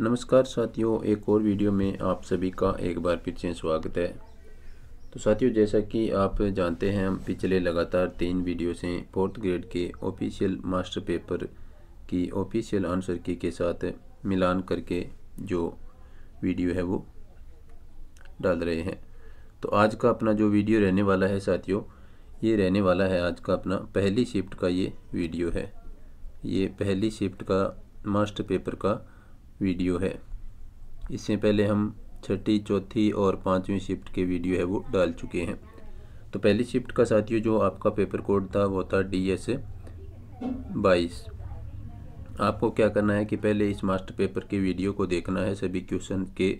नमस्कार साथियों, एक और वीडियो में आप सभी का एक बार फिर से स्वागत है। तो साथियों, जैसा कि आप जानते हैं, हम पिछले लगातार 3 वीडियो से 4th ग्रेड के ऑफिशियल मास्टर पेपर की ऑफिशियल आंसर की के साथ मिलान करके जो वीडियो है वो डाल रहे हैं। तो आज का अपना जो वीडियो रहने वाला है साथियों, ये रहने वाला है आज का अपना पहली शिफ्ट का ये वीडियो है। ये पहली शिफ्ट का मास्टर पेपर का वीडियो है। इससे पहले हम छठी, चौथी और 5वीं शिफ्ट के वीडियो है वो डाल चुके हैं। तो पहली शिफ्ट का साथियों जो आपका पेपर कोड था वो था DS 22। आपको क्या करना है कि पहले इस मास्टर पेपर के वीडियो को देखना है। सभी क्वेश्चन के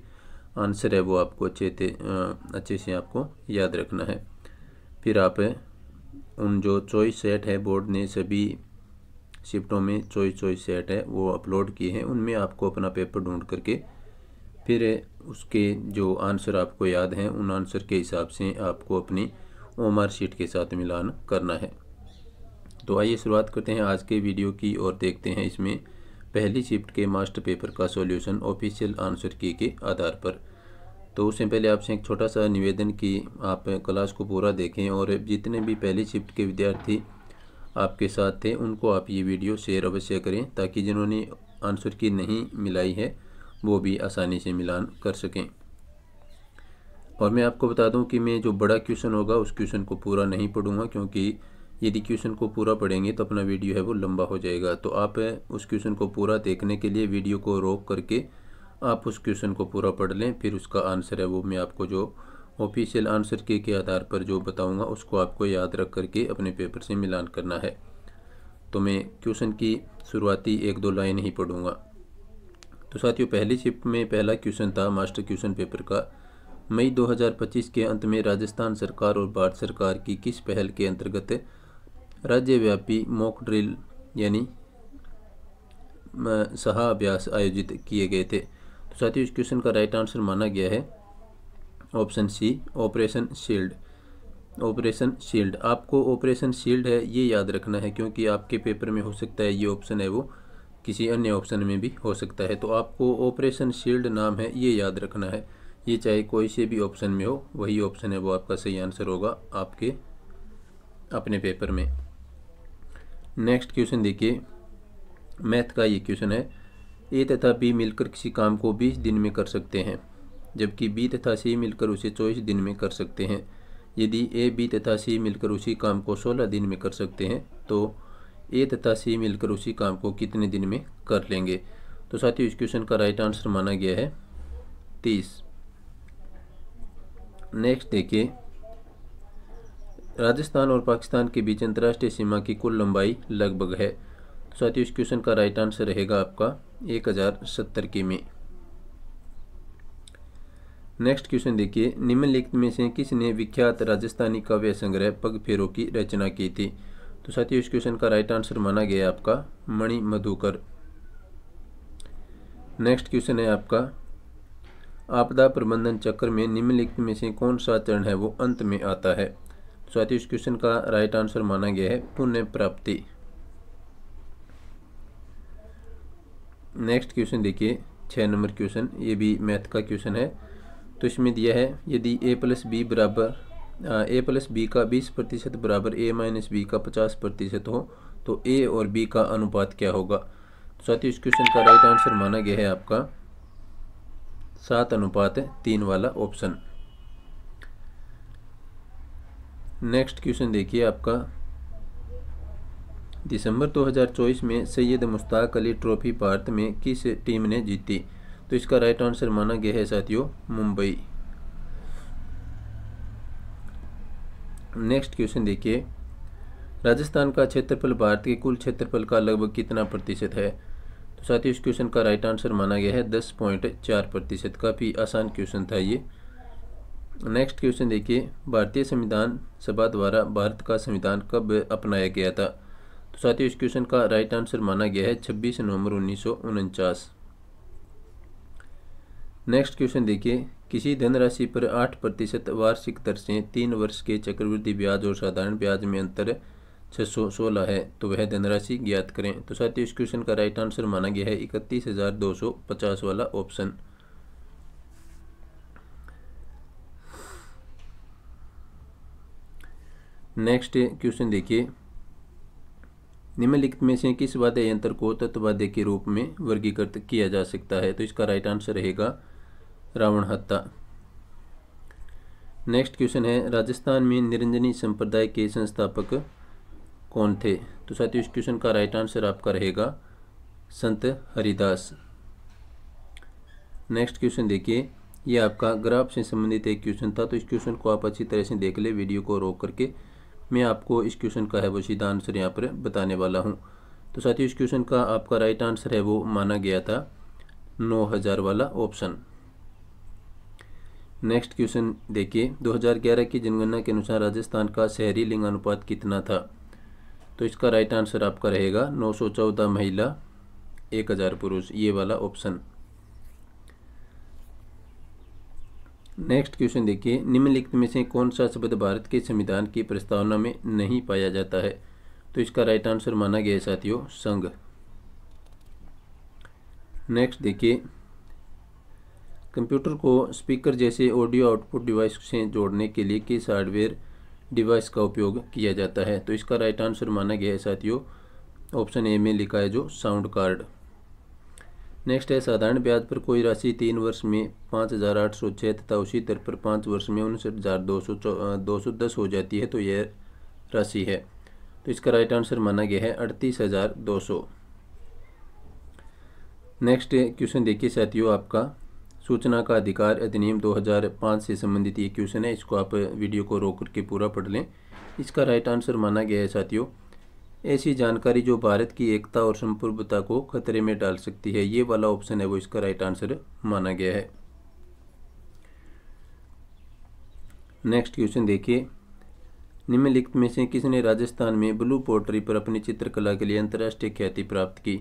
आंसर है वो आपको अच्छे से आपको याद रखना है। फिर आप उन जो चॉइस सेट है, बोर्ड ने सभी शिफ्टों में चॉइस सेट है वो अपलोड किए हैं, उनमें आपको अपना पेपर ढूंढ करके फिर उसके जो आंसर आपको याद हैं उन आंसर के हिसाब से आपको अपनी OMR शीट के साथ मिलान करना है। तो आइए शुरुआत करते हैं आज के वीडियो की और देखते हैं इसमें पहली शिफ्ट के मास्टर पेपर का सॉल्यूशन ऑफिशियल आंसर की के आधार पर। तो उससे पहले आपसे एक छोटा सा निवेदन कि आप क्लास को पूरा देखें और जितने भी पहली शिफ्ट के विद्यार्थी आपके साथ थे उनको आप ये वीडियो शेयर अवश्य करें, ताकि जिन्होंने आंसर की नहीं मिलाई है वो भी आसानी से मिलान कर सकें। और मैं आपको बता दूं कि मैं जो बड़ा क्वेश्चन होगा उस क्वेश्चन को पूरा नहीं पढ़ूंगा, क्योंकि यदि क्वेश्चन को पूरा पढ़ेंगे तो अपना वीडियो है वो लंबा हो जाएगा। तो आप उस क्वेश्चन को पूरा देखने के लिए वीडियो को रोक करके आप उस क्वेश्चन को पूरा पढ़ लें। फिर उसका आंसर है वो मैं आपको जो ऑफिशियल आंसर के आधार पर जो बताऊंगा उसको आपको याद रख करके अपने पेपर से मिलान करना है। तो मैं क्वेश्चन की शुरुआती 1-2 लाइन ही पढ़ूंगा। तो साथियों, पहली शिफ्ट में पहला क्वेश्चन था मास्टर क्वेश्चन पेपर का, मई 2025 के अंत में राजस्थान सरकार और भारत सरकार की किस पहल के अंतर्गत राज्यव्यापी मॉक ड्रिल यानी सहा अभ्यास आयोजित किए गए थे। तो साथियों, इस क्वेश्चन का राइट आंसर माना गया है option C, operation shield. Operation shield, आपको ऑपरेशन शील्ड है ये याद रखना है, क्योंकि आपके पेपर में हो सकता है ये ऑप्शन है वो किसी अन्य ऑप्शन में भी हो सकता है। तो आपको ऑपरेशन शील्ड नाम है ये याद रखना है। ये चाहे कोई से भी ऑप्शन में हो, वही ऑप्शन है वो आपका सही आंसर होगा आपके अपने पेपर में। नेक्स्ट क्वेश्चन देखिए, मैथ का ये क्वेश्चन है, A तथा B मिलकर किसी काम को 20 दिन में कर सकते हैं, जबकि B तथा C मिलकर उसे 24 दिन में कर सकते हैं। यदि A, B तथा C मिलकर उसी काम को 16 दिन में कर सकते हैं तो A तथा C मिलकर उसी काम को कितने दिन में कर लेंगे। तो साथियों, इस क्वेश्चन का राइट आंसर माना गया है 30। नेक्स्ट देखिए, राजस्थान और पाकिस्तान के बीच अंतर्राष्ट्रीय सीमा की कुल लंबाई लगभग है। तो साथियों, इस क्वेश्चन का राइट आंसर रहेगा आपका 1070 किमी। नेक्स्ट क्वेश्चन देखिए, निम्नलिखित में से किसने विख्यात राजस्थानी काव्य संग्रह पग फेरों की रचना की थी। तो साथियों, इस क्वेश्चन का राइट आंसर माना गया है आपका मणि मधुकर। नेक्स्ट क्वेश्चन है आपका, आपदा प्रबंधन चक्र में निम्नलिखित में से कौन सा चरण है वो अंत में आता है। तो साथियों, इस क्वेश्चन का राइट आंसर माना गया है पुण्य प्राप्ति। नेक्स्ट क्वेश्चन देखिए, 6 नंबर क्वेश्चन, ये भी मैथ का क्वेश्चन है। तो इसमें दिया है, यदि A + B का 20% बराबर A - B का 50% हो तो A और B का अनुपात क्या होगा। तो साथियों, इस क्वेश्चन का राइट आंसर माना गया है आपका 7:3 वाला ऑप्शन। नेक्स्ट क्वेश्चन देखिए आपका, दिसंबर 2024 में सैयद मुश्ताक अली ट्रॉफी भारत में किस टीम ने जीती। तो इसका राइट आंसर माना गया है साथियों मुंबई। नेक्स्ट क्वेश्चन देखिए, राजस्थान का क्षेत्रफल भारत के कुल क्षेत्रफल का लगभग कितना प्रतिशत है। तो साथियों, इस क्वेश्चन का राइट आंसर माना गया है 10.4%। काफ़ी आसान क्वेश्चन था ये। नेक्स्ट क्वेश्चन देखिए, भारतीय संविधान सभा द्वारा भारत का संविधान कब अपनाया गया था। तो साथियों, इस क्वेश्चन का राइट आंसर माना गया है 26 नवंबर 1949। नेक्स्ट क्वेश्चन देखिए, किसी धनराशि पर 8% वार्षिक दर से 3 वर्ष के चक्रवृद्धि ब्याज और साधारण ब्याज में अंतर 616 है तो वह धनराशि ज्ञात करें। तो साथियों इस क्वेश्चन का राइट आंसर माना गया है 31,250 वाला ऑप्शन। नेक्स्ट क्वेश्चन देखिए, निम्नलिखित में से किस वाद्य यंत्र को तत्वाद्य के रूप में वर्गीकृत किया जा सकता है? तो इसका राइट आंसर रहेगा रावण हत्ता। नेक्स्ट क्वेश्चन है, राजस्थान में निरंजनी संप्रदाय के संस्थापक कौन थे? तो साथियों इस क्वेश्चन का राइट आंसर आपका रहेगा संत हरिदास। नेक्स्ट क्वेश्चन देखिए, ये आपका ग्राफ से संबंधित एक क्वेश्चन था, तो इस क्वेश्चन को आप अच्छी तरह से देख ले, वीडियो को रोक करके मैं आपको इस क्वेश्चन का है वो सीधा आंसर यहाँ पर बताने वाला हूँ। तो साथियों इस क्वेश्चन का आपका राइट आंसर है वो माना गया था 9000 वाला ऑप्शन। नेक्स्ट क्वेश्चन देखिए, 2011 की जनगणना के अनुसार राजस्थान का शहरी लिंगानुपात कितना था? तो इसका राइट आंसर आपका रहेगा 914 महिला 1000 पुरुष, ये वाला ऑप्शन। नेक्स्ट क्वेश्चन देखिए, निम्नलिखित में से कौन सा शब्द भारत के संविधान की प्रस्तावना में नहीं पाया जाता है? तो इसका राइट आंसर माना गया है साथियों संघ। नेक्स्ट देखिए, कंप्यूटर को स्पीकर जैसे ऑडियो आउटपुट डिवाइस से जोड़ने के लिए किस हार्डवेयर डिवाइस का उपयोग किया जाता है? तो इसका राइट आंसर माना गया है साथियों ऑप्शन ए में लिखा है जो साउंड कार्ड। नेक्स्ट है, साधारण ब्याज पर कोई राशि 3 वर्ष में 5806 तथा उसी दर पर 5 वर्ष में 59,210 हो जाती है, तो यह राशि है। तो इसका राइट आंसर माना गया है 38,200। नेक्स्ट क्वेश्चन देखिए साथियों, आपका सूचना का अधिकार अधिनियम 2005 से संबंधित ये क्वेश्चन है, इसको आप वीडियो को रोक करके पूरा पढ़ लें। इसका राइट आंसर माना गया है साथियों ऐसी जानकारी जो भारत की एकता और संप्रभुता को खतरे में डाल सकती है, ये वाला ऑप्शन है वो इसका राइट आंसर माना गया है। नेक्स्ट क्वेश्चन देखिए, निम्नलिखित में से किसने राजस्थान में ब्लू पोट्री पर अपनी चित्रकला के लिए अंतर्राष्ट्रीय ख्याति प्राप्त की?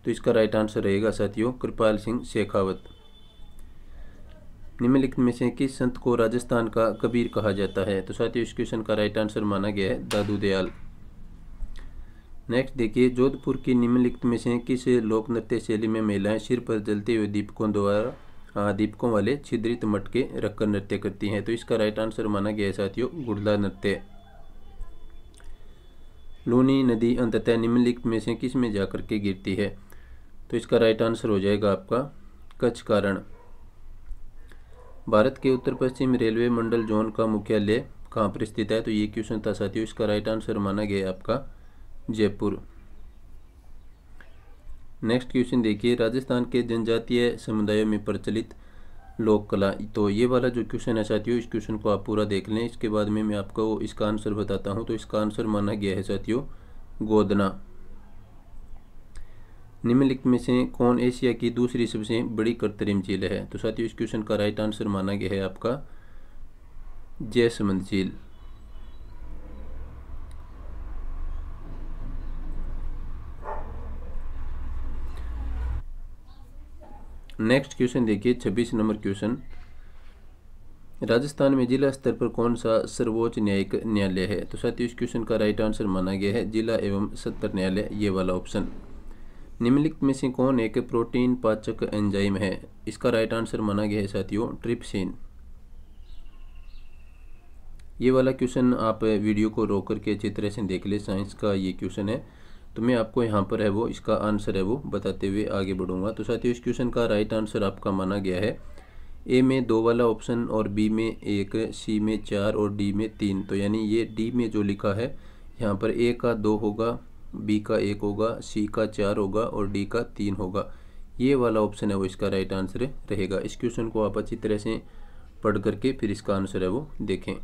तो इसका राइट आंसर रहेगा साथियों कृपाल सिंह शेखावत। निम्नलिखित में से किस संत को राजस्थान का कबीर कहा जाता है? तो साथियों इस क्वेश्चन का राइट आंसर माना गया है दादू दयाल। नेक्स्ट देखिए, जोधपुर की निम्नलिखित में से किस लोक नृत्य शैली में महिलाएं सिर पर जलते हुए दीपकों वाले छिद्रित मटके रखकर नृत्य करती हैं? तो इसका राइट आंसर माना गया है साथियों गुड़ला नृत्य। लूनी नदी अंततः निम्नलिखित में से किस में जाकर के गिरती है? तो इसका राइट आंसर हो जाएगा आपका कच्छ कारण। भारत के उत्तर पश्चिम रेलवे मंडल जोन का मुख्यालय कहाँ पर स्थित है? तो ये क्वेश्चन था साथियों, इसका राइट आंसर माना गया है आपका जयपुर। नेक्स्ट क्वेश्चन देखिए, राजस्थान के जनजातीय समुदायों में प्रचलित लोक कला, तो ये वाला जो क्वेश्चन है साथियों इस क्वेश्चन को आप पूरा देख लें, इसके बाद में मैं आपको इसका आंसर बताता हूँ। तो इसका आंसर माना गया है साथियों गोदना। निम्नलिखित में से कौन एशिया की दूसरी सबसे बड़ी कृत्रिम झील है? तो साथियों इस क्वेश्चन का राइट आंसर माना गया है आपका जयसमंद झील। नेक्स्ट क्वेश्चन देखिए 26 नंबर क्वेश्चन, राजस्थान में जिला स्तर पर कौन सा सर्वोच्च न्यायिक न्यायालय है? तो साथियों इस क्वेश्चन का राइट आंसर माना गया है जिला एवं सत्र न्यायालय, ये वाला ऑप्शन। निम्नलिखित में से कौन एक प्रोटीन पाचक एंजाइम है? इसका राइट आंसर माना गया है साथियों ट्रिप्सिन। ये वाला क्वेश्चन आप वीडियो को रोक करके अच्छी तरह से देख ले, साइंस का ये क्वेश्चन है, तो मैं आपको यहाँ पर है वो इसका आंसर है वो बताते हुए आगे बढ़ूंगा। तो साथियों इस क्वेश्चन का राइट आंसर आपका माना गया है ए में 2 वाला ऑप्शन और बी में 1, सी में 4 और डी में 3। तो यानी ये डी में जो लिखा है यहाँ पर ए का 2 होगा, बी का 1 होगा, सी का 4 होगा और डी का 3 होगा, ये वाला ऑप्शन है वो इसका राइट आंसर रहेगा। इस क्वेश्चन को आप अच्छी तरह से पढ़ करके फिर इसका आंसर है वो देखें।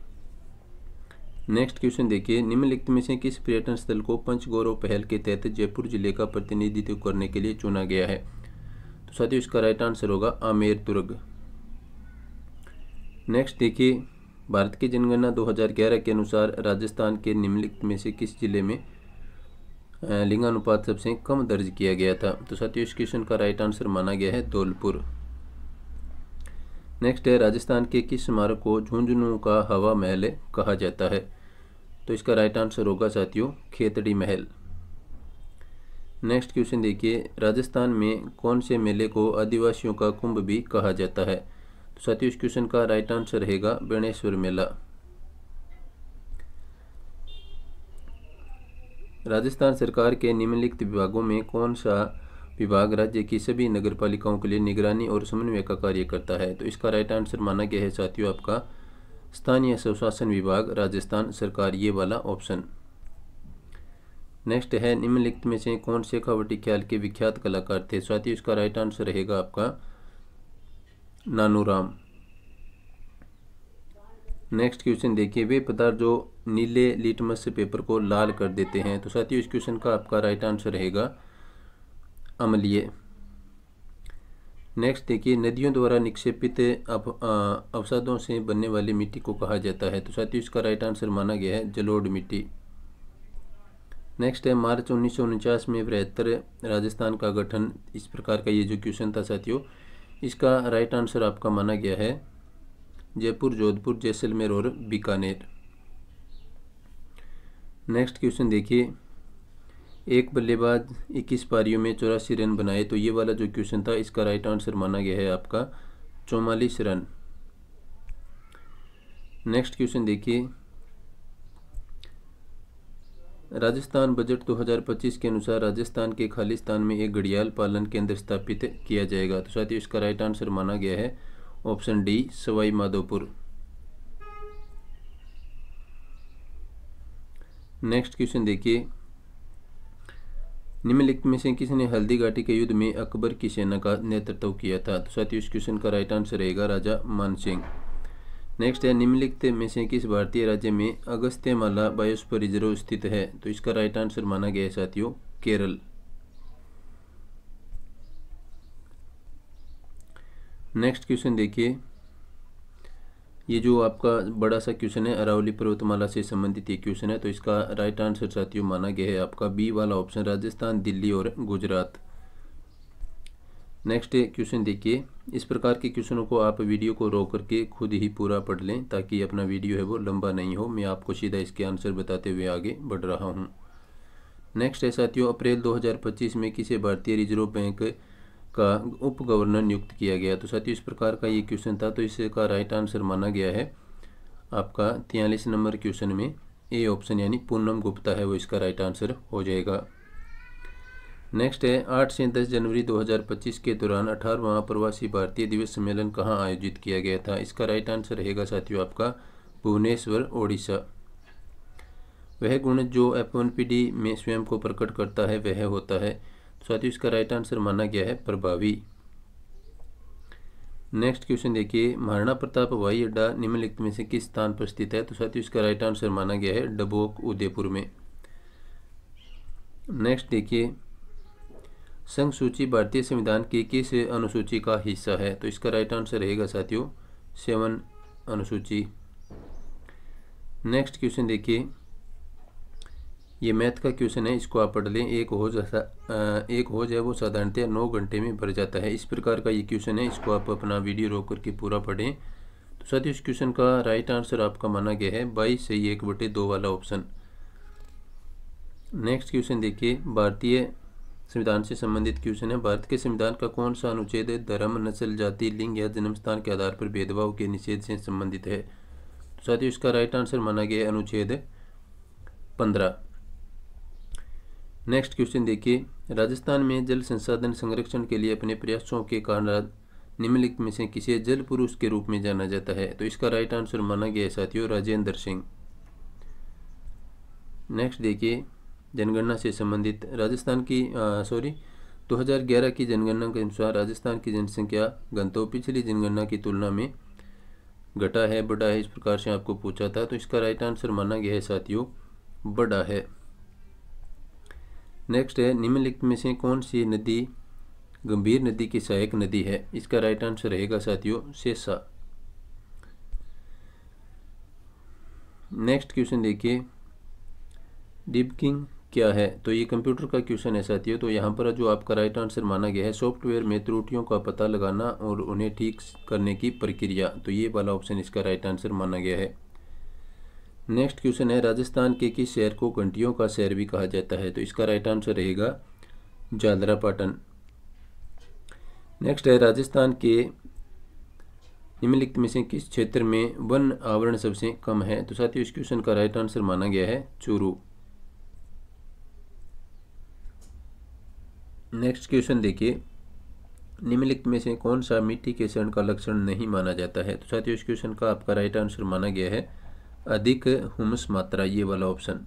नेक्स्ट क्वेश्चन देखिए, निम्नलिखित में से किस पर्यटन स्थल को पंचगौरव पहल के तहत जयपुर जिले का प्रतिनिधित्व करने के लिए चुना गया है? तो साथियों इसका राइट आंसर होगा आमेर दुर्ग। नेक्स्ट देखिए, भारत की जनगणना 2011 के अनुसार राजस्थान के निम्नलिखित में से किस जिले में लिंगानुपात सबसे कम दर्ज किया गया था? तो साथियों इस क्वेश्चन का राइट आंसर माना गया है धौलपुर। नेक्स्ट है, राजस्थान के किस स्मारक को झुंझुनू का हवा महल कहा जाता है? तो इसका राइट आंसर होगा साथियों खेतड़ी महल। नेक्स्ट क्वेश्चन देखिए, राजस्थान में कौन से मेले को आदिवासियों का कुंभ भी कहा जाता है? तो साथियों इस क्वेश्चन का राइट आंसर रहेगा बेणेश्वर मेला। राजस्थान सरकार के निम्नलिखित विभागों में कौन सा विभाग राज्य की सभी नगरपालिकाओं के लिए निगरानी और समन्वय का कार्य करता है? तो इसका राइट आंसर माना गया है साथियों आपका स्थानीय स्वशासन विभाग राजस्थान सरकार, ये वाला ऑप्शन। नेक्स्ट है, निम्नलिखित में से कौन शेखावटी ख्याल के विख्यात कलाकार थे? साथियों इसका राइट आंसर रहेगा आपका नानूराम। नेक्स्ट क्वेश्चन देखिए, वे पदार्थ जो नीले लिटमस पेपर को लाल कर देते हैं? तो साथियों इस क्वेश्चन का आपका राइट आंसर रहेगा अम्लीय। नेक्स्ट देखिए, नदियों द्वारा निक्षेपित अवसादों से बनने वाली मिट्टी को कहा जाता है? तो साथियों इसका राइट आंसर माना गया है जलोढ़ मिट्टी। नेक्स्ट है, मार्च 1949 में बृहत्तर राजस्थान का गठन, इस प्रकार का ये जो क्वेश्चन था साथियों, इसका राइट आंसर आपका माना गया है जयपुर, जोधपुर, जैसलमेर और बीकानेर। नेक्स्ट क्वेश्चन देखिए, एक बल्लेबाज 21 पारियों में 84 रन बनाए? तो ये वाला जो क्वेश्चन था इसका राइट आंसर माना गया है आपका 44 रन। नेक्स्ट क्वेश्चन देखिए, राजस्थान बजट 2025 के अनुसार राजस्थान के खालिस्तान में एक घड़ियाल पालन केंद्र स्थापित किया जाएगा? तो साथियों इसका राइट आंसर माना गया है option D Sawai Madhopur. Next question देखिए, निम्नलिखित में से किसने हल्दी घाटी के युद्ध में अकबर की सेना का नेतृत्व किया था? तो साथियों इस क्वेश्चन का राइट आंसर रहेगा राजा मानसिंह। नेक्स्ट है, निम्नलिखित में से किस भारतीय राज्य में अगस्त्यमाला बायोस्फीयर रिजर्व स्थित है? तो इसका राइट आंसर माना गया है साथियों केरल। नेक्स्ट क्वेश्चन देखिए, ये जो आपका बड़ा सा क्वेश्चन है अरावली पर्वतमाला से संबंधित ये क्वेश्चन है, तो इसका राइट आंसर साथियों माना गया है आपका बी वाला ऑप्शन राजस्थान, दिल्ली और गुजरात। नेक्स्ट क्वेश्चन देखिए, इस प्रकार के क्वेश्चनों को आप वीडियो को रोक करके खुद ही पूरा पढ़ लें ताकि अपना वीडियो है वो लंबा नहीं हो। मैं आपको सीधा इसके आंसर बताते हुए आगे बढ़ रहा हूँ। नेक्स्ट है साथियों, अप्रैल 2025 में किसे भारतीय रिजर्व बैंक का उप गवर्नर नियुक्त किया गया? तो साथियों इस प्रकार का ये क्वेश्चन था, तो इसका राइट आंसर माना गया है आपका 43 नंबर क्वेश्चन में ए ऑप्शन यानी पूनम गुप्ता है वो इसका राइट आंसर हो जाएगा। नेक्स्ट है, 8 से 10 जनवरी 2025 के दौरान 18वां प्रवासी भारतीय दिवस सम्मेलन कहाँ आयोजित किया गया था? इसका राइट आंसर रहेगा साथियों आपका भुवनेश्वर, ओडिशा। वह गुण जो F1PD में स्वयं को प्रकट करता है वह होता है? साथियों इसका राइट आंसर माना गया है प्रभावी। नेक्स्ट क्वेश्चन देखिए, महाराणा प्रताप हवाई अड्डा निम्नलिखित में से किस स्थान पर स्थित है? तो साथियों इसका राइट आंसर माना गया है डबोक, उदयपुर में। नेक्स्ट देखिए, संघ सूची भारतीय संविधान की किस अनुसूची का हिस्सा है? तो इसका राइट आंसर रहेगा साथियों 7 अनुसूची। नेक्स्ट क्वेश्चन देखिए, ये मैथ का क्वेश्चन है, इसको आप पढ़ लें। एक होज है वो साधारणतः 9 घंटे में भर जाता है, इस प्रकार का ये क्वेश्चन है, इसको आप अपना वीडियो रोक करके पूरा पढ़ें। तो साथियों इस क्वेश्चन का राइट आंसर आपका माना गया है 22 से 1/2 वाला ऑप्शन। नेक्स्ट क्वेश्चन देखिए, भारतीय संविधान से संबंधित क्वेश्चन है, भारत के संविधान का कौन सा अनुच्छेद धर्म, नस्ल, जाति, लिंग या जन्म स्थान के आधार पर भेदभाव के निषेध से संबंधित है? तो साथियों इसका राइट आंसर माना गया है अनुच्छेद 15। नेक्स्ट क्वेश्चन देखिए, राजस्थान में जल संसाधन संरक्षण के लिए अपने प्रयासों के कारण निम्नलिखित में से किसे जल पुरुष के रूप में जाना जाता है? तो इसका राइट आंसर माना गया है साथियों राजेंद्र सिंह। नेक्स्ट देखिए, जनगणना से संबंधित राजस्थान की 2011 की जनगणना के अनुसार राजस्थान की जनसंख्या घनत्व पिछली जनगणना की तुलना में घटा है, बढ़ा है, इस प्रकार से आपको पूछा था। तो इसका राइट आंसर माना गया है साथियों बढ़ा है। नेक्स्ट है, निम्नलिखित में से कौन सी नदी गंभीर नदी की सहायक नदी है? इसका राइट आंसर रहेगा साथियों सेसा। नेक्स्ट क्वेश्चन देखिए, डिबगिंग क्या है? तो ये कंप्यूटर का क्वेश्चन है साथियों। तो यहाँ पर जो आपका राइट आंसर माना गया है सॉफ्टवेयर में त्रुटियों का पता लगाना और उन्हें ठीक करने की प्रक्रिया, तो ये वाला ऑप्शन इसका राइट आंसर माना गया है। नेक्स्ट क्वेश्चन है राजस्थान के किस शहर को घंटियों का शहर भी कहा जाता है? तो इसका राइट आंसर रहेगा झालरापाटन। नेक्स्ट है राजस्थान के निम्नलिखित में से किस क्षेत्र में वन आवरण सबसे कम है? तो साथियों इस क्वेश्चन का राइट आंसर माना गया है चूरू। नेक्स्ट क्वेश्चन देखिए, निम्नलिखित में से कौन सा मिट्टी के क्षरण का लक्षण नहीं माना जाता है? तो साथियों इस क्वेश्चन का आपका राइट आंसर माना गया है अधिक हुमस मात्रा, ये वाला ऑप्शन।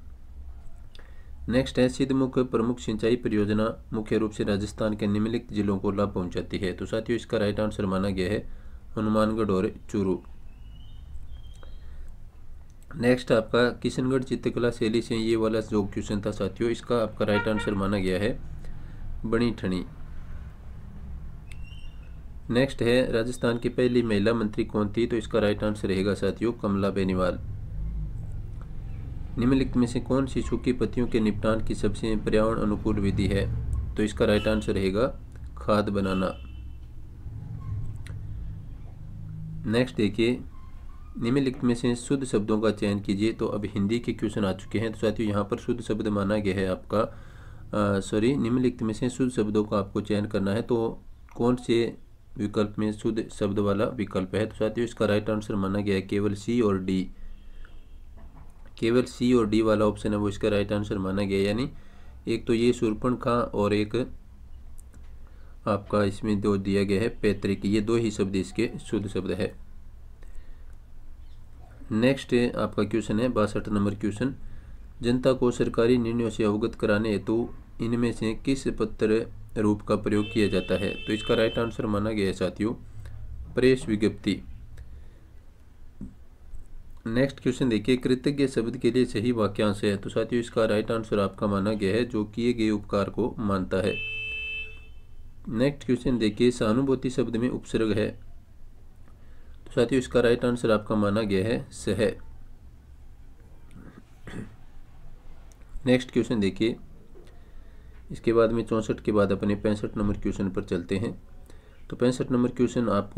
नेक्स्ट है सिद्धमुख प्रमुख सिंचाई परियोजना मुख्य रूप से राजस्थान के निम्नलिखित जिलों को लाभ पहुंचाती है? तो साथियों इसका राइट आंसर माना गया है हनुमानगढ़ और चूरू। नेक्स्ट आपका किशनगढ़ चित्रकला शैली से ये वाला जो क्वेश्चन था साथियों, इसका आपका राइट आंसर माना गया है बनी ठनी। नेक्स्ट है राजस्थान की पहली महिला मंत्री कौन थी? तो इसका राइट आंसर रहेगा साथियों कमला बेनीवाल। निम्नलिखित में से कौन सी सूखी पत्तियों के निपटान की सबसे पर्यावरण अनुकूल विधि है? तो इसका राइट आंसर रहेगा खाद बनाना। नेक्स्ट देखिए, निम्नलिखित में से शुद्ध शब्दों का चयन कीजिए। तो अब हिंदी के क्वेश्चन आ चुके हैं। तो साथियों यहाँ पर शुद्ध शब्द माना गया है आपका निम्नलिखित में से शुद्ध शब्दों का आपको चयन करना है। तो कौन से विकल्प में शुद्ध शब्द वाला विकल्प है? तो साथियों इसका राइट आंसर माना गया है केवल सी और डी। केवल सी और डी वाला ऑप्शन है वो इसका राइट आंसर माना गया, यानी एक तो ये शूर्पणखा और एक आपका इसमें दो दिया गया है पैतृक, ये दो ही शब्द इसके शुद्ध शब्द है। नेक्स्ट आपका क्वेश्चन है 62 नंबर क्वेश्चन, जनता को सरकारी निर्णयों से अवगत कराने हेतु इनमें से किस पत्र रूप का प्रयोग किया जाता है? तो इसका राइट आंसर माना गया है साथियों प्रेस विज्ञप्ति। नेक्स्ट क्वेश्चन देखिए, कृतज्ञ शब्द के लिए सही वाक्यांश है? तो साथियों इसका राइट आंसर आपका माना गया है जो किए गए उपकार को मानता है। नेक्स्ट क्वेश्चन देखिए, सहानुभूति शब्द में उपसर्ग है? तो साथियों इसका राइट आंसर आपका माना गया है सह। नेक्स्ट क्वेश्चन देखिए, इसके बाद में 64 के बाद अपने 65 नंबर क्वेश्चन पर चलते हैं। तो 65 नंबर क्वेश्चन आप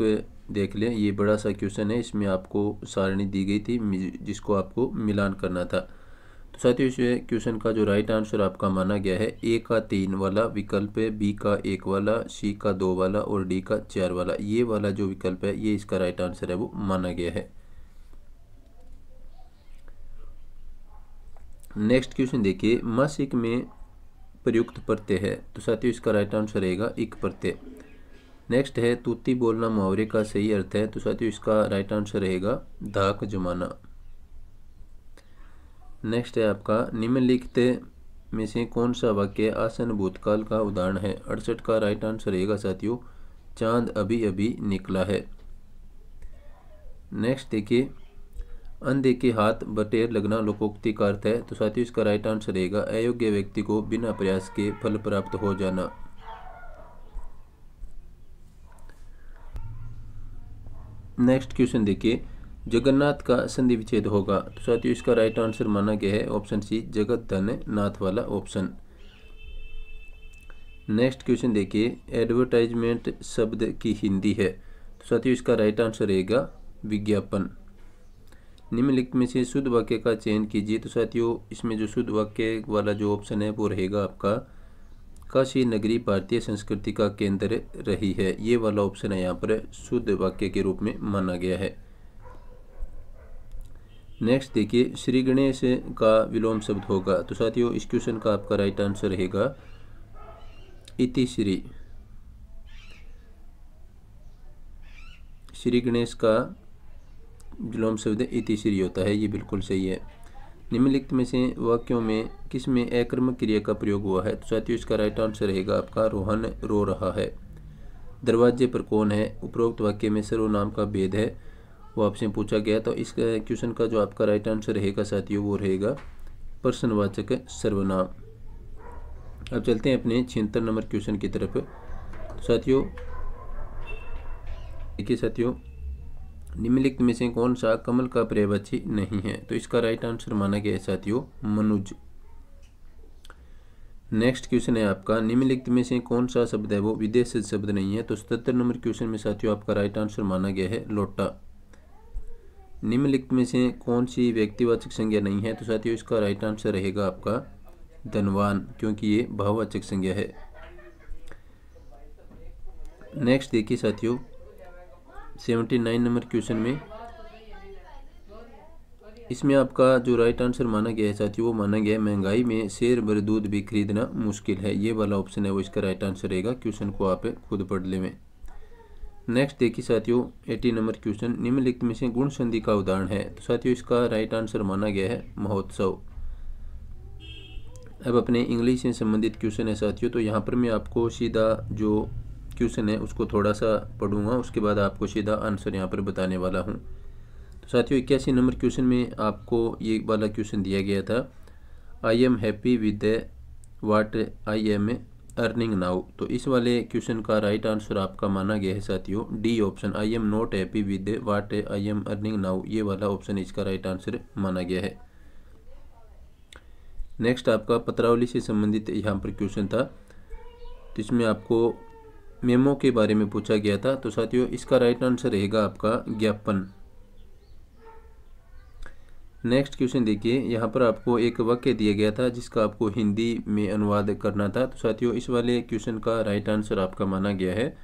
देख लें, ये बड़ा सा क्वेश्चन है, इसमें आपको सारणी दी गई थी जिसको आपको मिलान करना था। तो साथियों इस क्वेश्चन का जो राइट आंसर आपका माना गया है ए का 3 वाला विकल्प है, बी का 1 वाला, सी का 2 वाला और डी का 4 वाला, ये वाला जो विकल्प है ये इसका राइट आंसर है वो माना गया है। नेक्स्ट क्वेश्चन देखिए, मासिक में प्रयुक्त प्रत्यय है? तो साथियों इसका राइट आंसर रहेगा इक प्रत्यय। नेक्स्ट है तूती बोलना मुहावरे का सही अर्थ है? तो साथियों इसका राइट आंसर रहेगा धाक जमाना। नेक्स्ट है आपका निम्नलिखित में से कौन सा वाक्य आसन भूतकाल का उदाहरण है? 68 का राइट आंसर रहेगा साथियों चांद अभी अभी निकला है। नेक्स्ट देखिए, अंधे के हाथ बटेर लगना लोकोक्ति का अर्थ है? तो साथियों इसका राइट आंसर रहेगा अयोग्य व्यक्ति को बिना प्रयास के फल प्राप्त हो जाना। नेक्स्ट क्वेश्चन देखिए, जगन्नाथ का संधि विच्छेद होगा? तो साथियों इसका राइट आंसर माना गया है ऑप्शन सी जगत धन नाथ वाला ऑप्शन। नेक्स्ट क्वेश्चन देखिए, एडवर्टाइजमेंट शब्द की हिंदी है? तो साथियों इसका राइट आंसर रहेगा विज्ञापन। निम्नलिखित में से शुद्ध वाक्य का चयन कीजिए। तो साथियों इसमें जो शुद्ध वाक्य वाला जो ऑप्शन है वो रहेगा आपका काशी नगरी भारतीय संस्कृति का केंद्र रही है, ये वाला ऑप्शन है यहाँ पर शुद्ध वाक्य के रूप में माना गया है। नेक्स्ट देखिए, श्री गणेश का विलोम शब्द होगा? तो साथियों इस क्वेश्चन का आपका राइट आंसर रहेगा इति श्री। श्री गणेश का विलोम शब्द इति श्री होता है, ये बिल्कुल सही है। निम्नलिखित में से वाक्यों में किस में अकर्मक क्रिया का प्रयोग हुआ है? तो साथियों इसका राइट आंसर रहेगा आपका रोहन रो रहा है। दरवाजे पर कौन है? उपरोक्त वाक्य में सर्वनाम का भेद है वो आपसे पूछा गया। तो इस क्वेश्चन का जो आपका राइट आंसर रहेगा साथियों वो रहेगा प्रश्नवाचक सर्वनाम। अब चलते हैं अपने 76 नंबर क्वेश्चन की तरफ। साथियों देखिए साथियों, निम्नलिखित में से कौन सा कमल का पर्यायवाची नहीं है? तो इसका राइट आंसर माना गया है साथियों मनुज। नेक्स्ट क्वेश्चन है आपका, निम्नलिखित में से कौन सा शब्द है वो विदेशी शब्द नहीं है? तो 77 नंबर क्वेश्चन में साथियों आपका राइट आंसर माना गया है लोटा। निम्नलिखित में से कौन सी व्यक्तिवाचक संज्ञा नहीं है? तो साथियों इसका राइट आंसर रहेगा आपका धनवान, क्योंकि ये भाववाचक संज्ञा है। नेक्स्ट देखिए साथियों 79 नंबर क्वेश्चन में, इसमें आपका जो राइट आंसर माना गया है साथियों वो माना गया है महंगाई में शेर भर दूध भी खरीदना मुश्किल है। ये वाला ऑप्शन है वो इसका राइट आंसर रहेगा। क्वेश्चन को आप खुद पढ़ लें। नेक्स्ट देखिए साथियों 80 नंबर क्वेश्चन, निम्नलिखित में से गुण संधि का उदाहरण है? तो साथियों इसका राइट आंसर माना गया है महोत्सव। अब अपने इंग्लिश से संबंधित क्वेश्चन है साथियों, तो यहाँ पर मैं आपको सीधा जो क्वेश्चन है उसको थोड़ा सा पढ़ूंगा, उसके बाद आपको सीधा आंसर यहाँ पर बताने वाला हूँ। तो साथियों 81 नंबर क्वेश्चन में आपको ये वाला क्वेश्चन दिया गया था, I am happy with what I am earning now. तो इस वाले क्वेश्चन का राइट आंसर आपका माना गया है साथियों D option, I am not happy with what I am earning now. ये वाला ऑप्शन इसका राइट आंसर माना गया है। नेक्स्ट आपका पत्रावली से संबंधित यहाँ पर क्वेश्चन था, तो इसमें आपको मेमो के बारे में पूछा गया था। तो साथियों इसका राइट आंसर रहेगा आपका ज्ञापन। नेक्स्ट क्वेश्चन देखिए, यहाँ पर आपको एक वाक्य दिया गया था जिसका आपको हिंदी में अनुवाद करना था। तो साथियों इस वाले क्वेश्चन का राइट आंसर आपका माना गया है,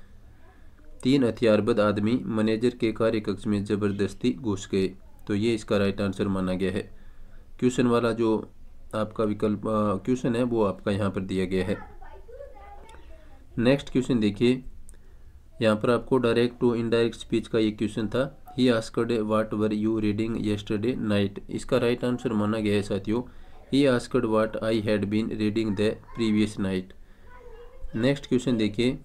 3 हथियारबंद आदमी मैनेजर के कार्यकक्ष में जबरदस्ती घुस गए। तो ये इसका राइट आंसर माना गया है। क्वेश्चन वाला जो आपका विकल्प क्वेश्चन है वो आपका यहाँ पर दिया गया है। नेक्स्ट क्वेश्चन देखिए, यहाँ पर आपको डायरेक्ट टू इनडायरेक्ट स्पीच का ये क्वेश्चन था, he asked what were you reading yesterday night. इसका राइट आंसर माना गया है साथियों, he asked what I had been reading the previous night. Next question देखिए,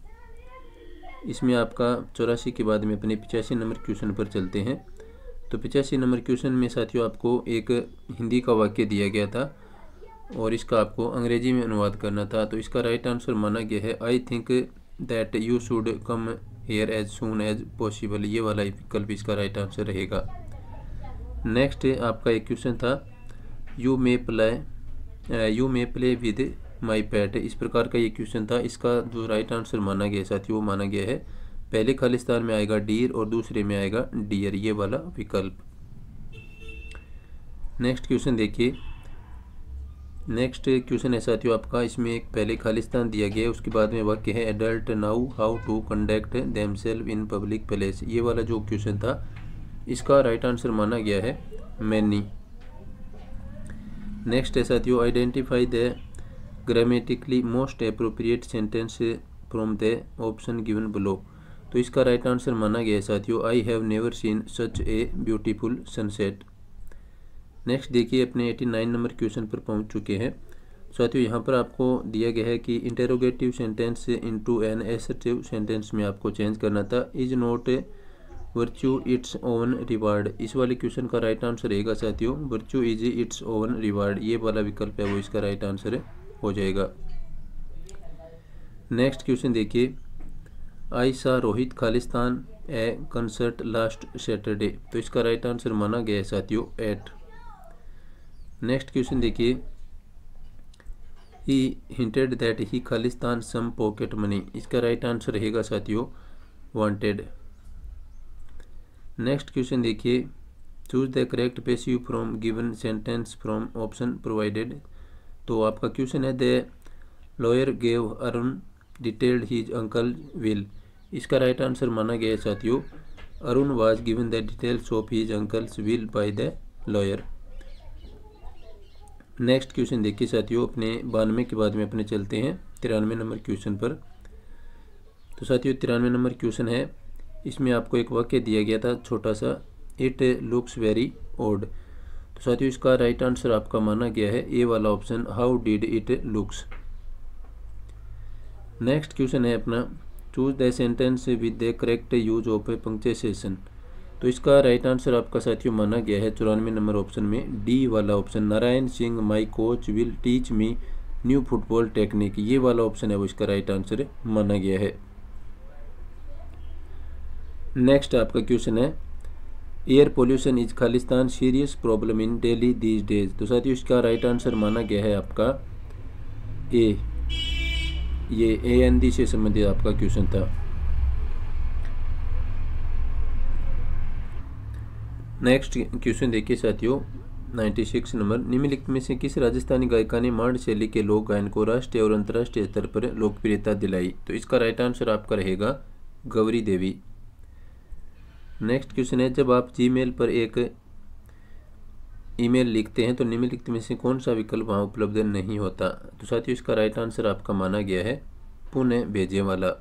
इसमें आपका 84 के बाद में अपने 85 नंबर क्वेश्चन पर चलते हैं। तो 85 नंबर क्वेश्चन में साथियों आपको एक हिंदी का वाक्य दिया गया था और इसका आपको अंग्रेजी में अनुवाद करना था। तो इसका राइट आंसर माना गया है, I think that you should come here as soon as possible. ये वाला विकल्प इसका राइट आंसर रहेगा। नेक्स्ट आपका एक क्वेश्चन था, you may play with my PAT. इस प्रकार का ये क्वेश्चन था। इसका जो राइट आंसर माना गया साथियों वो माना गया है, पहले खालिस्तान में आएगा डीर और दूसरे में आएगा डियर, ये वाला विकल्प। नेक्स्ट क्वेश्चन देखिए, नेक्स्ट क्वेश्चन है साथियों आपका, इसमें एक पहले खालिस्तान दिया गया है, उसके बाद में वाक्य है adult now how to conduct themselves in public place. ये वाला जो क्वेश्चन था इसका राइट आंसर माना गया है मैनी। नेक्स्ट है साथियों, identify the grammatically most appropriate sentence from the option given below. तो इसका राइट आंसर माना गया है साथियों, I have never seen such a beautiful sunset. Next देखिए अपने 89 नंबर क्वेश्चन पर पहुंच चुके हैं साथियों। यहाँ पर आपको दिया गया है कि interrogative sentence into an assertive sentence में आपको चेंज करना था, is not virtue its own reward. इस वाले क्वेश्चन का राइट आंसर रहेगा साथियों, virtue is its own reward. ये वाला विकल्प है वो इसका राइट आंसर हो जाएगा। नेक्स्ट क्वेश्चन देखिए, आई सा रोहित खालिस्तान ए कंसर्ट लास्ट सैटरडे। तो इसका राइट आंसर माना गया है साथियों 8। नेक्स्ट क्वेश्चन देखिए, ही हिंटेड दैट ही खालिस्तान सम पॉकेट मनी। इसका राइट आंसर रहेगा साथियों वांटेड। नेक्स्ट क्वेश्चन देखिए, choose the correct passive from given sentence from option provided. तो आपका क्वेश्चन है, the lawyer gave Arun detailed his uncle will. इसका राइट आंसर माना गया है साथियों, Arun was given the details of his uncle's will by the lawyer. Next question देखिए साथियों, अपने 92 के बाद में अपने चलते हैं 93 नंबर क्वेश्चन पर। तो साथियों 93 नंबर क्वेश्चन है, इसमें आपको एक वाक्य दिया गया था छोटा सा, इट लुक्स वेरी ओड। तो साथियों इसका राइट आंसर आपका माना गया है ए वाला option, how did it looks. Next question है अपना, choose the sentence with the correct use of punctuation. तो इसका राइट आंसर आपका साथियों माना गया है 94 नंबर ऑप्शन में डी वाला option, Narayan Singh my coach will teach me new football technique. ये वाला ऑप्शन है वो इसका राइट आंसर माना गया है। नेक्स्ट आपका क्वेश्चन है, air pollution is Khalistan serious problem in Delhi these days. तो साथियों इसका राइट आंसर माना गया है आपका ए, ये AND से संबंधित आपका क्वेश्चन था। नेक्स्ट क्वेश्चन देखिए साथियों 96 नंबर, निम्नलिखित में से किस राजस्थानी गायिका ने मांड शैली के लोक गायन को राष्ट्रीय और अंतर्राष्ट्रीय स्तर पर लोकप्रियता दिलाई? तो इसका राइट आंसर आपका रहेगा गौरी देवी। नेक्स्ट क्वेश्चन है, जब आप जीमेल पर एक ईमेल लिखते हैं तो निम्नलिखित में से कौन सा विकल्प वहाँ उपलब्ध नहीं होता? तो साथियों इसका राइट आंसर आपका माना गया है पुनः भेजे वाला।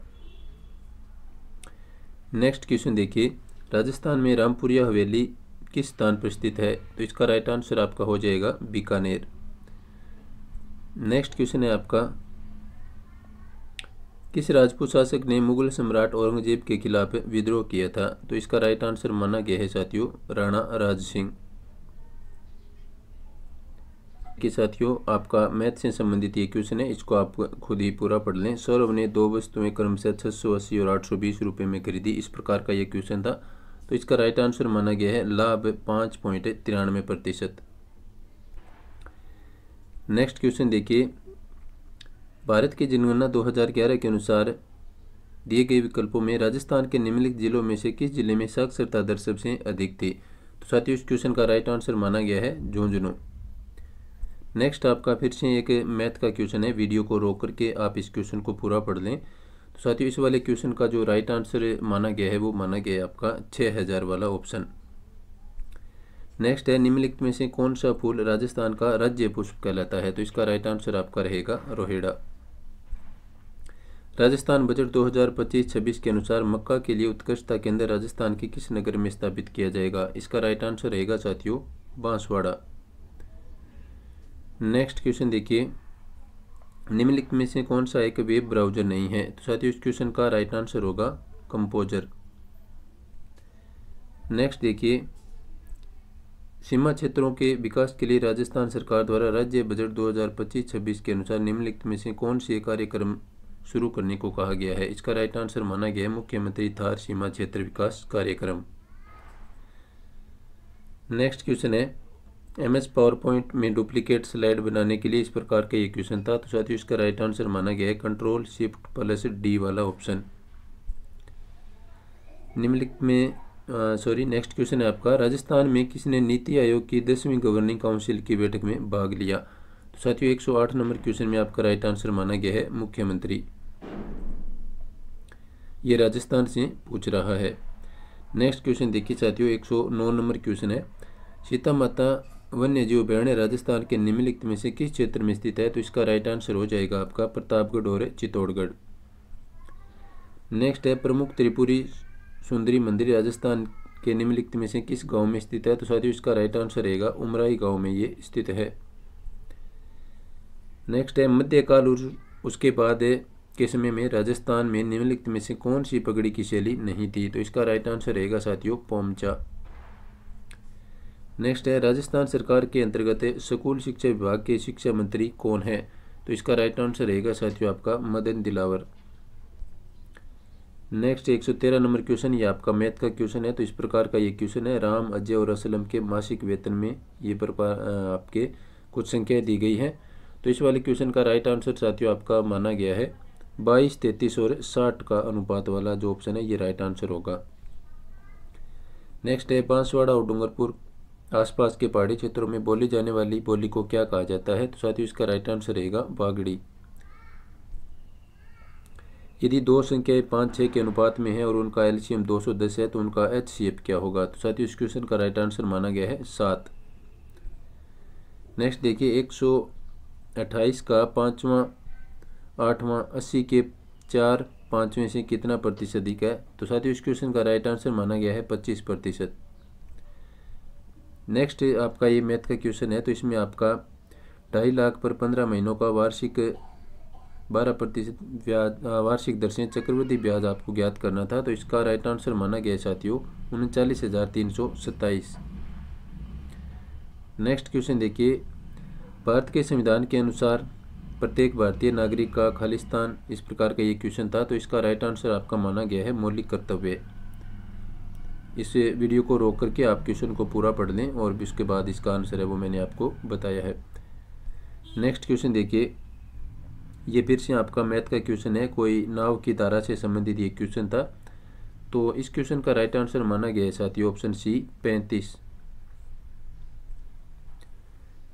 नेक्स्ट क्वेश्चन देखिए, राजस्थान में रामपुरिया हवेली किस स्थान पर स्थित है? तो इसका राइट आंसर आपका हो जाएगा बीकानेर। नेक्स्ट क्वेश्चन है आपका, किस राजपूत शासक ने मुगल सम्राट औरंगजेब के खिलाफ विद्रोह किया था? तो इसका राइट आंसर माना गया है साथियों राणा राज सिंह। कि साथियों आपका मैथ से संबंधित ये क्वेश्चन है, इसको आप खुद ही पूरा पढ़ लें। सौरभ ने 2 वस्तुएं क्रमशः 680 और 820 रुपये में खरीदी, इस प्रकार का ये क्वेश्चन था। तो इसका राइट आंसर माना गया है लाभ 5.93%। नेक्स्ट क्वेश्चन देखिए, भारत की जनगणना 2011 के अनुसार दिए गए विकल्पों में राजस्थान के निम्नलिखित जिलों में से किस जिले में साक्षरता दर सबसे अधिक थी? तो साथियों इस क्वेश्चन का राइट आंसर माना गया है झुंझुनू। नेक्स्ट आपका फिर से एक मैथ का क्वेश्चन है, वीडियो को रोक करके आप इस क्वेश्चन को पूरा पढ़ लें। तो साथियों इस वाले क्वेश्चन का जो राइट आंसर माना गया है वो माना गया है आपका 6000 वाला ऑप्शन। नेक्स्ट है, निम्नलिखित में से कौन सा फूल राजस्थान का राज्य पुष्प कहलाता है? तो इसका राइट आंसर आपका रहेगा रोहिड़ा। राजस्थान बजट 2025-26 के अनुसार मक्का के लिए उत्कृष्टता केंद्र राजस्थान के किस नगर में स्थापित किया जाएगा? इसका राइट आंसर रहेगा साथियों बांसवाड़ा। नेक्स्ट क्वेश्चन देखिए, निम्नलिखित में से कौन सा एक वेब ब्राउजर नहीं है? तो साथियों इस क्वेश्चन का राइट आंसर होगा कंपोजर। नेक्स्ट देखिए, सीमा क्षेत्रों के विकास के लिए राजस्थान सरकार द्वारा राज्य बजट 2025-26 के अनुसार निम्नलिखित में से कौन से कार्यक्रम शुरू करने को कहा गया है? इसका राइट आंसर माना गया है मुख्यमंत्री थार सीमा क्षेत्र विकास कार्यक्रम। नेक्स्ट क्वेश्चन है, MS पावर पॉइंट में डुप्लीकेट स्लाइड बनाने के लिए इस प्रकार का ये क्वेश्चन था। तो साथियों इसका राइट आंसर माना गया है Ctrl+D वाला ऑप्शन। निम्नलिखित में नेक्स्ट क्वेश्चन है आपका, राजस्थान में किसने नीति आयोग की 10वीं गवर्निंग काउंसिल की बैठक में भाग लिया? तो साथियों 108 नंबर क्वेश्चन में आपका राइट आंसर माना गया है मुख्यमंत्री। ये राजस्थान से पूछ रहा है। नेक्स्ट क्वेश्चन देखिए साथियों 109 नंबर क्वेश्चन है, सीता माता वन्य जीव अभयारण्य राजस्थान के निम्नलिखित में से किस क्षेत्र में स्थित है? तो इसका राइट आंसर हो जाएगा आपका प्रतापगढ़ और चित्तौड़गढ़। नेक्स्ट है, प्रमुख त्रिपुरी सुंदरी मंदिर राजस्थान के निम्नलिखित में से किस गांव में स्थित है? तो साथियों इसका राइट आंसर रहेगा उमराई गांव में ये स्थित है। नेक्स्ट है, मध्यकाल और उसके बाद के समय में राजस्थान में निम्नलिखित में से कौन सी पगड़ी की शैली नहीं थी? तो इसका राइट आंसर रहेगा साथियों पोमचा। नेक्स्ट है, राजस्थान सरकार के अंतर्गत स्कूल शिक्षा विभाग के शिक्षा मंत्री कौन है? तो इसका राइट आंसर रहेगा साथियों आपका Madan Dilawar. Next 113 number question, ये आपका मैथ का क्वेश्चन है। तो इस प्रकार का ये क्वेश्चन है, राम अजय और असलम के मासिक वेतन में ये प्रकार आपके कुछ संख्या दी गई है। तो इस वाले क्वेश्चन का राइट आंसर साथियों आपका माना गया है 22, 33 और 60 का अनुपात वाला जो ऑप्शन है ये राइट आंसर होगा। नेक्स्ट है, बांसवाड़ा और डूंगरपुर आसपास के पहाड़ी क्षेत्रों में बोली जाने वाली बोली को क्या कहा जाता है? तो साथियों इसका राइट आंसर रहेगा बागड़ी। यदि दो संख्याएं 5-6 के अनुपात में है और उनका एलसीएम 210 है तो उनका एचसीएफ क्या होगा? तो साथियों इस क्वेश्चन का राइट आंसर माना गया है 7। नेक्स्ट देखिए 128 का 5वां 8वां 80 के 4/5 से कितना प्रतिशत अधिक है? तो साथियों इस क्वेश्चन का राइट आंसर माना गया है 25%। नेक्स्ट आपका ये मैथ का क्वेश्चन है। तो इसमें आपका 2.5 लाख पर 15 महीनों का वार्षिक 12% ब्याज वार्षिक दर से चक्रवृद्धि ब्याज आपको ज्ञात करना था। तो इसका राइट आंसर माना गया साथियों 39,327। नेक्स्ट क्वेश्चन देखिए, भारत के संविधान के अनुसार प्रत्येक भारतीय नागरिक का खालिस्तान, इस प्रकार का ये क्वेश्चन था। तो इसका राइट आंसर आपका माना गया है मौलिक कर्तव्य। इस वीडियो को रोक करके आप क्वेश्चन को पूरा पढ़ लें और उसके बाद इसका आंसर है वो मैंने आपको बताया है। नेक्स्ट क्वेश्चन देखिए, ये फिर से आपका मैथ का क्वेश्चन है, कोई नाव की धारा से संबंधित ये क्वेश्चन था। तो इस क्वेश्चन का राइट आंसर माना गया है साथियों ऑप्शन सी 35।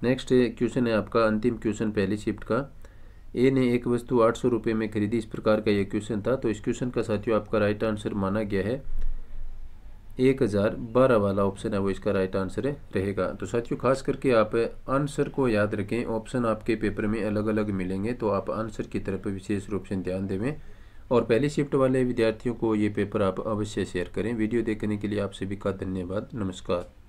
नेक्स्ट क्वेश्चन है आपका अंतिम क्वेश्चन पहली शिफ्ट का। ए ने एक वस्तु 800 रुपये में खरीदी, इस प्रकार का ये क्वेश्चन था। तो इस क्वेश्चन का साथियों आपका राइट आंसर माना गया है 1012 वाला ऑप्शन है वो इसका राइट आंसर रहेगा। तो साथियों खास करके आप आंसर को याद रखें, ऑप्शन आपके पेपर में अलग अलग मिलेंगे तो आप आंसर की तरफ विशेष रूप से ध्यान देवें। और पहली शिफ्ट वाले विद्यार्थियों को ये पेपर आप अवश्य शेयर करें। वीडियो देखने के लिए आप सभी का धन्यवाद। नमस्कार।